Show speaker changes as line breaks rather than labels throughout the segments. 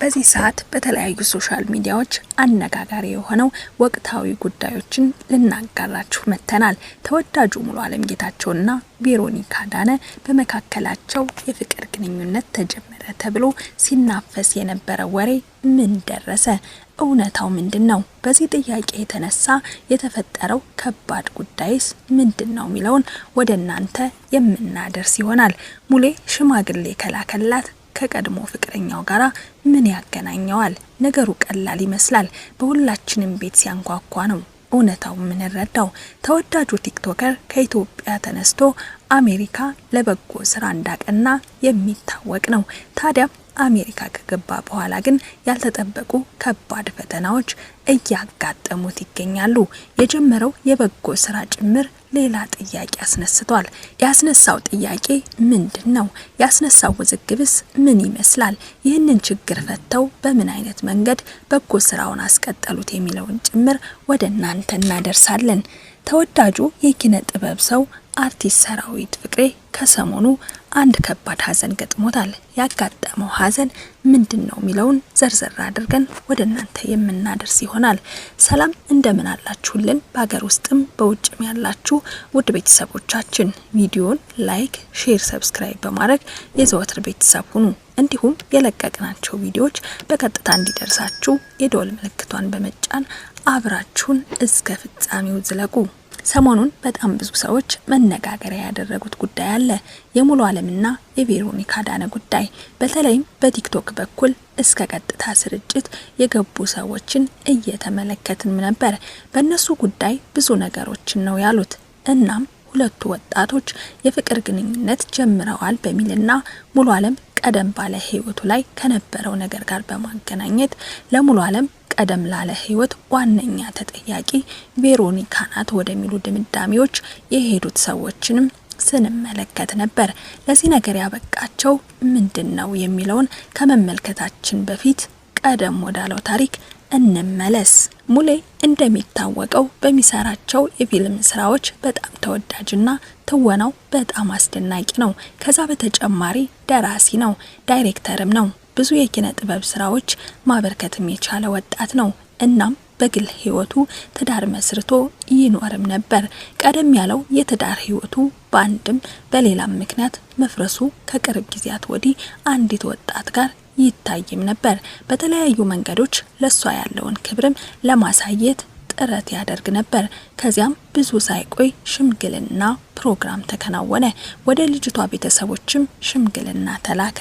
በዚህ ሰዓት በተለያዩ ሶሻል ሚዲያዎች አነጋጋሪ የሆነው ወቅታዊ ጉዳዮችን ልናጋራችሁ መተናል። ተወዳጁ ሙሉዓለም ጌታቸውና ቬሮኒካ አዳነ በመካከላቸው የፍቅር ግንኙነት ተጀመረ ተብሎ ሲናፈስ የነበረ ወሬ ምን ደረሰ? እውነታው ምንድነው? በዚህ ጥያቄ የተነሳ የተፈጠረው ከባድ ጉዳይስ ምንድነው ሚለውን ወደ እናንተ የምናደርስ ይሆናል። ሙሌ ሽማግሌ ከላከላት ከቀድሞ ፍቅረኛው ጋራ ምን ያገናኘዋል? ነገሩ ቀላል ይመስላል። በሁላችንም ቤት ሲያንኳኳ ነው እውነታው ምን ረዳው። ተወዳጁ ቲክቶከር ከኢትዮጵያ ተነስቶ አሜሪካ ለበጎ ስራ እንዳቀና የሚታወቅ ነው። ታዲያ አሜሪካ ከገባ በኋላ ግን ያልተጠበቁ ከባድ ፈተናዎች እያጋጠሙት ይገኛሉ። የጀመረው የበጎ ስራ ጭምር ሌላ ጥያቄ አስነስቷል። ያስነሳው ጥያቄ ምንድነው? ያስነሳው ውዝግብስ ምን ይመስላል? ይህንን ችግር ፈተው በምን አይነት መንገድ በጎ ስራውን አስቀጠሉት የሚለውን ጭምር ወደ እናንተ እናደርሳለን። ተወዳጁ የኪነ ጥበብ ሰው አርቲስት ሰራዊት ፍቅሬ ከሰሞኑ አንድ ከባድ ሀዘን ገጥሞታል። ያጋጠመው ሀዘን ምንድነው ሚለውን ዘርዘር አድርገን ወደ እናንተ የምናደርስ ይሆናል። ሰላም እንደምን አላችሁልን? በሀገር ውስጥም በውጭም ያላችሁ ውድ ቤተሰቦቻችን ቪዲዮን ላይክ፣ ሼር፣ ሰብስክራይብ በማድረግ የዘወትር ቤተሰብ ሁኑ። እንዲሁም የለቀቅናቸው ቪዲዮዎች በቀጥታ እንዲደርሳችሁ የደወል ምልክቷን በመጫን አብራችሁን እስከ ፍጻሜው ዝለቁ። ሰሞኑን በጣም ብዙ ሰዎች መነጋገሪያ ያደረጉት ጉዳይ አለ። የሙሉዓለምና የቬሮኒካ አዳነ ጉዳይ። በተለይም በቲክቶክ በኩል እስከ ቀጥታ ስርጭት የገቡ ሰዎችን እየተመለከትን ነበር። በእነሱ ጉዳይ ብዙ ነገሮችን ነው ያሉት። እናም ሁለቱ ወጣቶች የፍቅር ግንኙነት ጀምረዋል በሚልና ሙሉዓለም ቀደም ባለ ህይወቱ ላይ ከነበረው ነገር ጋር በማገናኘት ለሙሉዓለም ቀደም ላለ ህይወት ዋነኛ ተጠያቂ ቬሮኒካ ናት ወደሚሉ ድምዳሜዎች የሄዱት ሰዎችንም ስንመለከት ነበር። ለዚህ ነገር ያበቃቸው ምንድነው የሚለውን ከመመልከታችን በፊት ቀደም ወዳለው ታሪክ እንመለስ። ሙሌ እንደሚታወቀው በሚሰራቸው የፊልም ስራዎች በጣም ተወዳጅና ትወናው በጣም አስደናቂ ነው። ከዛ በተጨማሪ ደራሲ ነው፣ ዳይሬክተርም ነው። ብዙ የኪነ ጥበብ ስራዎች ማበርከትም የቻለ ወጣት ነው። እናም በግል ህይወቱ ትዳር መስርቶ ይኖርም ነበር። ቀደም ያለው የትዳር ህይወቱ በአንድም በሌላም ምክንያት መፍረሱ ከቅርብ ጊዜያት ወዲህ አንዲት ወጣት ጋር ይታይም ነበር። በተለያዩ መንገዶች ለሷ ያለውን ክብርም ለማሳየት ጥረት ያደርግ ነበር። ከዚያም ብዙ ሳይቆይ ሽምግልና ፕሮግራም ተከናወነ። ወደ ልጅቷ ቤተሰቦችም ሽምግልና ተላከ።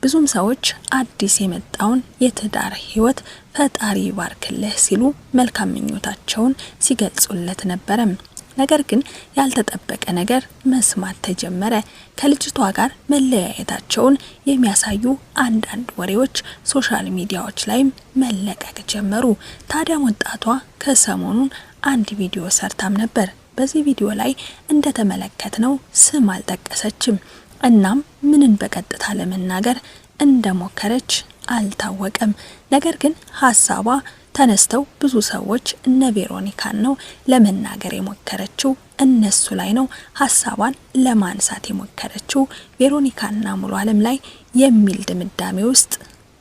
ብዙም ሰዎች አዲስ የመጣውን የትዳር ህይወት ፈጣሪ ይባርክልህ ሲሉ መልካም ምኞታቸውን ሲገልጹለት ነበረም። ነገር ግን ያልተጠበቀ ነገር መስማት ተጀመረ። ከልጅቷ ጋር መለያየታቸውን የሚያሳዩ አንዳንድ ወሬዎች ሶሻል ሚዲያዎች ላይም መለቀቅ ጀመሩ። ታዲያ ወጣቷ ከሰሞኑን አንድ ቪዲዮ ሰርታም ነበር። በዚህ ቪዲዮ ላይ እንደተመለከትነው ስም አልጠቀሰችም። እናም ምንን በቀጥታ ለመናገር እንደሞከረች አልታወቀም። ነገር ግን ሀሳቧ ተነስተው ብዙ ሰዎች እነ ቬሮኒካን ነው ለመናገር የሞከረችው፣ እነሱ ላይ ነው ሀሳቧን ለማንሳት የሞከረችው፣ ቬሮኒካና ሙሉዓለም ላይ የሚል ድምዳሜ ውስጥ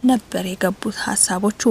ነበር የገቡት ሀሳቦቹ።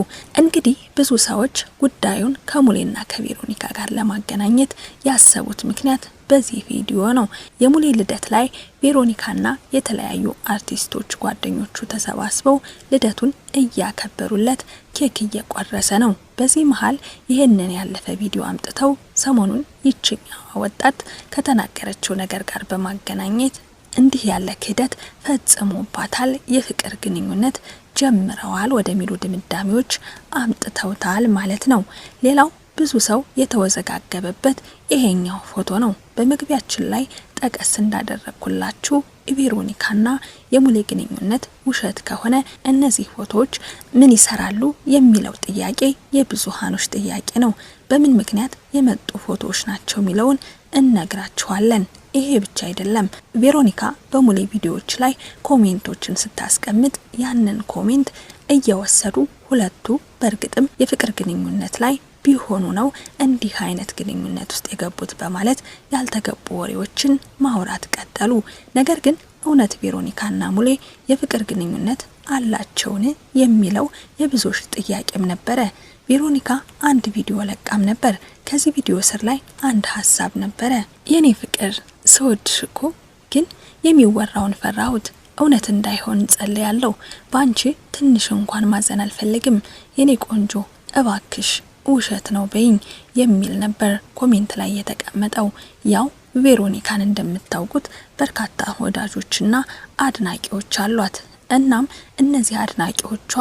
እንግዲህ ብዙ ሰዎች ጉዳዩን ከሙሌና ከቬሮኒካ ጋር ለማገናኘት ያሰቡት ምክንያት በዚህ ቪዲዮ ነው። የሙሌ ልደት ላይ ቬሮኒካና የተለያዩ አርቲስቶች ጓደኞቹ ተሰባስበው ልደቱን እያከበሩለት ኬክ እየቆረሰ ነው። በዚህ መሃል ይሄንን ያለፈ ቪዲዮ አምጥተው ሰሞኑን ይችኛዋ ወጣት ከተናገረችው ነገር ጋር በማገናኘት እንዲህ ያለ ክህደት ፈጽሞባታል፣ የፍቅር ግንኙነት ጀምረዋል ወደሚሉ ድምዳሜዎች አምጥተውታል ማለት ነው። ሌላው ብዙ ሰው የተወዘጋገበበት ይሄኛው ፎቶ ነው። በመግቢያችን ላይ ጠቀስ እንዳደረኩላችሁ ቬሮኒካና የሙሌ ግንኙነት ውሸት ከሆነ እነዚህ ፎቶዎች ምን ይሰራሉ የሚለው ጥያቄ የብዙሃኖች ጥያቄ ነው። በምን ምክንያት የመጡ ፎቶዎች ናቸው የሚለውን እነግራችኋለን። ይሄ ብቻ አይደለም። ቬሮኒካ በሙሌ ቪዲዮዎች ላይ ኮሜንቶችን ስታስቀምጥ ያንን ኮሜንት እየወሰዱ ሁለቱ በእርግጥም የፍቅር ግንኙነት ላይ ቢሆኑ ነው እንዲህ አይነት ግንኙነት ውስጥ የገቡት በማለት ያልተገቡ ወሬዎችን ማውራት ቀጠሉ። ነገር ግን እውነት ቬሮኒካና ሙሌ የፍቅር ግንኙነት አላቸውን የሚለው የብዙዎች ጥያቄም ነበረ። ቬሮኒካ አንድ ቪዲዮ ለቃም ነበር። ከዚህ ቪዲዮ ስር ላይ አንድ ሀሳብ ነበረ። የኔ ፍቅር ስወድሽ እኮ ግን የሚወራውን ፈራሁት። እውነት እንዳይሆን ጸልያለሁ። ባንቺ ትንሽ እንኳን ማዘን አልፈልግም። የኔ ቆንጆ እባክሽ ውሸት ነው በይኝ የሚል ነበር ኮሜንት ላይ የተቀመጠው። ያው ቬሮኒካን እንደምታውቁት በርካታ ወዳጆችና አድናቂዎች አሏት። እናም እነዚህ አድናቂዎቿ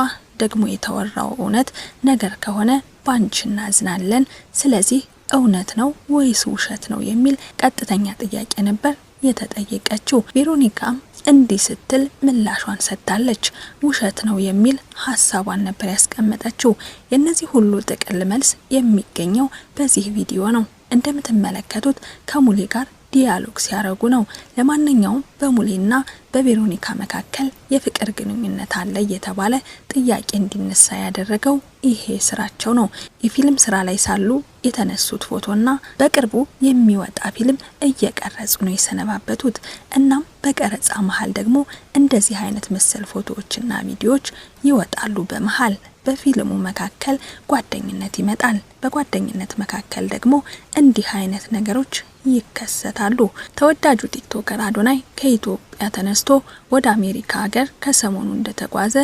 ደግሞ የተወራው እውነት ነገር ከሆነ ባንቺ እናዝናለን፣ ስለዚህ እውነት ነው ወይስ ውሸት ነው የሚል ቀጥተኛ ጥያቄ ነበር የተጠየቀችው። ቬሮኒካም እንዲህ ስትል ምላሿን ሰጥታለች። ውሸት ነው የሚል ሀሳቧን ነበር ያስቀመጠችው። የነዚህ ሁሉ ጥቅል መልስ የሚገኘው በዚህ ቪዲዮ ነው። እንደምትመለከቱት ከሙሌ ጋር ዲያሎግ ሲያረጉ ነው። ለማንኛውም በሙሌና በቬሮኒካ መካከል የፍቅር ግንኙነት አለ እየተባለ ጥያቄ እንዲነሳ ያደረገው ይሄ ስራቸው ነው። የፊልም ስራ ላይ ሳሉ የተነሱት ፎቶና በቅርቡ የሚወጣ ፊልም እየቀረጹ ነው የሰነባበቱት። እናም በቀረጻ መሃል ደግሞ እንደዚህ አይነት መሰል ፎቶዎችና ቪዲዮዎች ይወጣሉ። በመሃል በፊልሙ መካከል ጓደኝነት ይመጣል። በጓደኝነት መካከል ደግሞ እንዲህ አይነት ነገሮች ይከሰታሉ። ተወዳጁ ቲክቶከር አዶናይ ከኢትዮጵያ ተነስቶ ወደ አሜሪካ ሀገር ከሰሞኑ እንደተጓዘ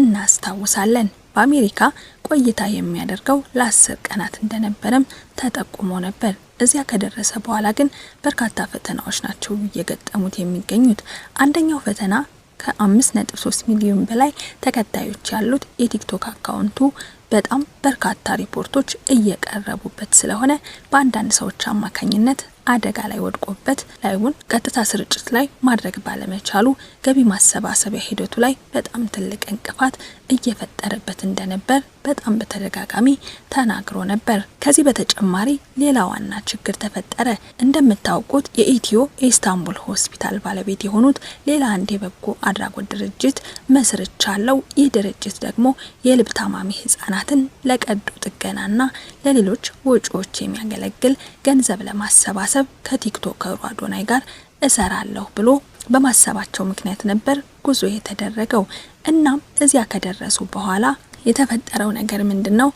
እናስታውሳለን። በአሜሪካ ቆይታ የሚያደርገው ለ10 ቀናት እንደነበረም ተጠቁሞ ነበር። እዚያ ከደረሰ በኋላ ግን በርካታ ፈተናዎች ናቸው እየገጠሙት የሚገኙት። አንደኛው ፈተና ከ5.3 ሚሊዮን በላይ ተከታዮች ያሉት የቲክቶክ አካውንቱ በጣም በርካታ ሪፖርቶች እየቀረቡበት ስለሆነ በአንዳንድ ሰዎች አማካኝነት አደጋ ላይ ወድቆበት ላይውን ቀጥታ ስርጭት ላይ ማድረግ ባለመቻሉ ገቢ ማሰባሰቢያ ሂደቱ ላይ በጣም ትልቅ እንቅፋት እየፈጠረበት እንደነበር በጣም በተደጋጋሚ ተናግሮ ነበር። ከዚህ በተጨማሪ ሌላ ዋና ችግር ተፈጠረ። እንደምታውቁት የኢትዮ ኢስታንቡል ሆስፒታል ባለቤት የሆኑት ሌላ አንድ የበጎ አድራጎት ድርጅት መስርቻለሁ። ይህ ድርጅት ደግሞ የልብ ታማሚ ህጻናትን ለቀዶ ጥገናና ለሌሎች ወጪዎች የሚያገለግል ገንዘብ ለማሰባሰብ ከቲክቶከሩ አዶናይ ጋር እሰራለሁ ብሎ በማሰባቸው ምክንያት ነበር ጉዞ የተደረገው። እናም እዚያ ከደረሱ በኋላ የተፈጠረው ነገር ምንድነው?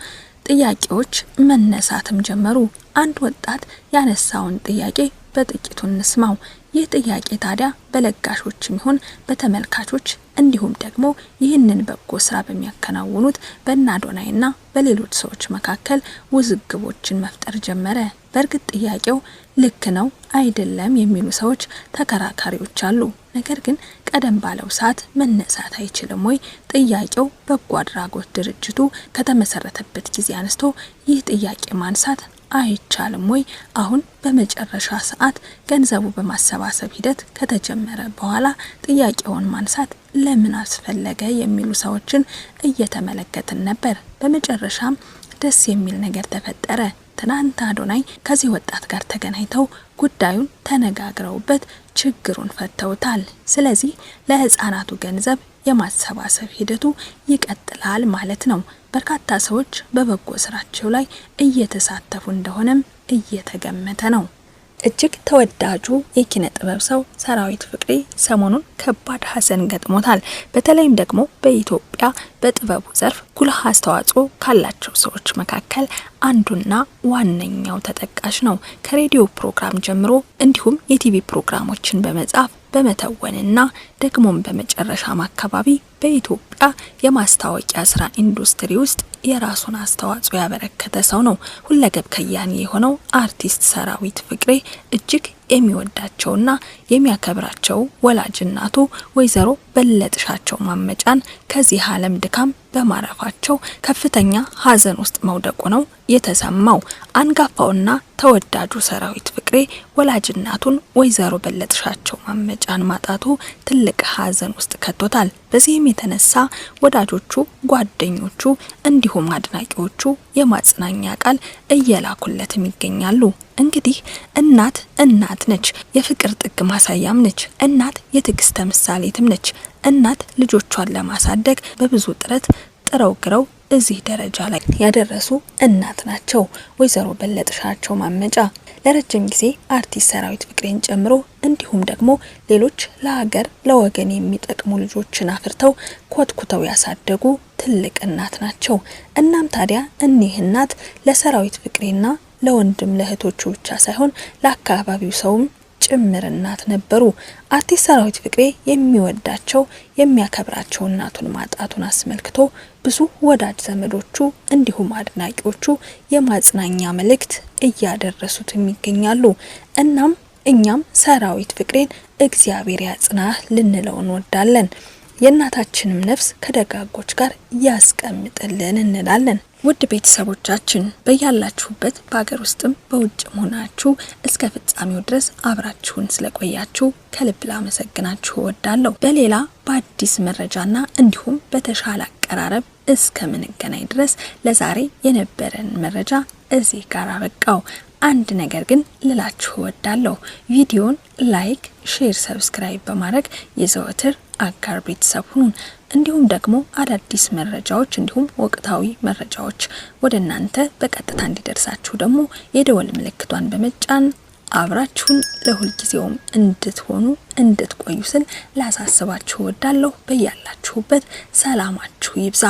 ጥያቄዎች መነሳትም ጀመሩ። አንድ ወጣት ያነሳውን ጥያቄ በጥቂቱ እንስማው። ይህ ጥያቄ ታዲያ በለጋሾችም ይሁን በተመልካቾች እንዲሁም ደግሞ ይህንን በጎ ስራ በሚያከናውኑት በአዶናይና በሌሎች ሰዎች መካከል ውዝግቦችን መፍጠር ጀመረ። በእርግጥ ጥያቄው ልክ ነው አይደለም የሚሉ ሰዎች ተከራካሪዎች አሉ። ነገር ግን ቀደም ባለው ሰዓት መነሳት አይችልም ወይ? ጥያቄው በጎ አድራጎት ድርጅቱ ከተመሰረተበት ጊዜ አንስቶ ይህ ጥያቄ ማንሳት አይቻልም ወይ? አሁን በመጨረሻ ሰዓት ገንዘቡ በማሰባሰብ ሂደት ከተጀመረ በኋላ ጥያቄውን ማንሳት ለምን አስፈለገ የሚሉ ሰዎችን እየተመለከትን ነበር። በመጨረሻም ደስ የሚል ነገር ተፈጠረ። ትናንት አዶናይ ከዚህ ወጣት ጋር ተገናኝተው ጉዳዩን ተነጋግረውበት ችግሩን ፈተውታል። ስለዚህ ለህፃናቱ ገንዘብ የማሰባሰብ ሂደቱ ይቀጥላል ማለት ነው። በርካታ ሰዎች በበጎ ስራቸው ላይ እየተሳተፉ እንደሆነም እየተገመተ ነው። እጅግ ተወዳጁ የኪነ ጥበብ ሰው ሰራዊት ፍቅሬ ሰሞኑን ከባድ ሐዘን ገጥሞታል። በተለይም ደግሞ በኢትዮጵያ በጥበቡ ዘርፍ ጉልህ አስተዋጽኦ ካላቸው ሰዎች መካከል አንዱና ዋነኛው ተጠቃሽ ነው። ከሬዲዮ ፕሮግራም ጀምሮ እንዲሁም የቲቪ ፕሮግራሞችን በመጻፍ በመተወንና ደግሞም በመጨረሻም አካባቢ በኢትዮጵያ የማስታወቂያ ስራ ኢንዱስትሪ ውስጥ የራሱን አስተዋጽኦ ያበረከተ ሰው ነው። ሁለገብ ከያኒ የሆነው አርቲስት ሰራዊት ፍቅሬ እጅግ የሚወዳቸውና የሚያከብራቸው ወላጅ እናቱ ወይዘሮ በለጥሻቸው ማመጫን ከዚህ ዓለም ድካም በማረፋቸው ከፍተኛ ሐዘን ውስጥ መውደቁ ነው የተሰማው። አንጋፋውና ተወዳጁ ሰራዊት ፍቅሬ ወላጅ እናቱን ወይዘሮ በለጥሻቸው ማመጫን ማጣቱ ትልቅ ሐዘን ውስጥ ከቶታል። በዚህም የተነሳ ወዳጆቹ፣ ጓደኞቹ እንዲሁም አድናቂዎቹ የማጽናኛ ቃል እየላኩለትም ይገኛሉ። እንግዲህ እናት ነች፣ የፍቅር ጥግ ማሳያም ነች። እናት የትዕግስት ምሳሌትም ነች። እናት ልጆቿን ለማሳደግ በብዙ ጥረት ጥረው ግረው እዚህ ደረጃ ላይ ያደረሱ እናት ናቸው። ወይዘሮ በለጥሻቸው ማመጫ ለረጅም ጊዜ አርቲስት ሰራዊት ፍቅሬን ጨምሮ እንዲሁም ደግሞ ሌሎች ለሀገር ለወገን የሚጠቅሙ ልጆችን አፍርተው ኮትኩተው ያሳደጉ ትልቅ እናት ናቸው። እናም ታዲያ እኒህ እናት ለሰራዊት ፍቅሬና ለወንድም ለእህቶቹ ብቻ ሳይሆን ለአካባቢው ሰውም ጭምር እናት ነበሩ። አርቲስት ሰራዊት ፍቅሬ የሚወዳቸው የሚያከብራቸው እናቱን ማጣቱን አስመልክቶ ብዙ ወዳጅ ዘመዶቹ እንዲሁም አድናቂዎቹ የማጽናኛ መልእክት እያደረሱት ይገኛሉ። እናም እኛም ሰራዊት ፍቅሬን እግዚአብሔር ያጽናህ ልንለው እንወዳለን። የእናታችንም ነፍስ ከደጋጎች ጋር ያስቀምጥልን እንላለን። ውድ ቤተሰቦቻችን በያላችሁበት በአገር ውስጥም በውጭም ሆናችሁ እስከ ፍጻሜው ድረስ አብራችሁን ስለቆያችሁ ከልብ ላመሰግናችሁ እወዳለሁ። በሌላ በአዲስ መረጃና እንዲሁም በተሻለ አቀራረብ እስከምንገናኝ ድረስ ለዛሬ የነበረን መረጃ እዚህ ጋር አበቃው። አንድ ነገር ግን ልላችሁ እወዳለሁ። ቪዲዮን ላይክ፣ ሼር፣ ሰብስክራይብ በማድረግ የዘወትር አጋር ቤተሰብ ሁኑን። እንዲሁም ደግሞ አዳዲስ መረጃዎች እንዲሁም ወቅታዊ መረጃዎች ወደ እናንተ በቀጥታ እንዲደርሳችሁ ደግሞ የደወል ምልክቷን በመጫን አብራችሁን ለሁል ጊዜውም እንድትሆኑ እንድትቆዩ ስል ላሳስባችሁ እወዳለሁ። በያላችሁበት ሰላማችሁ ይብዛ።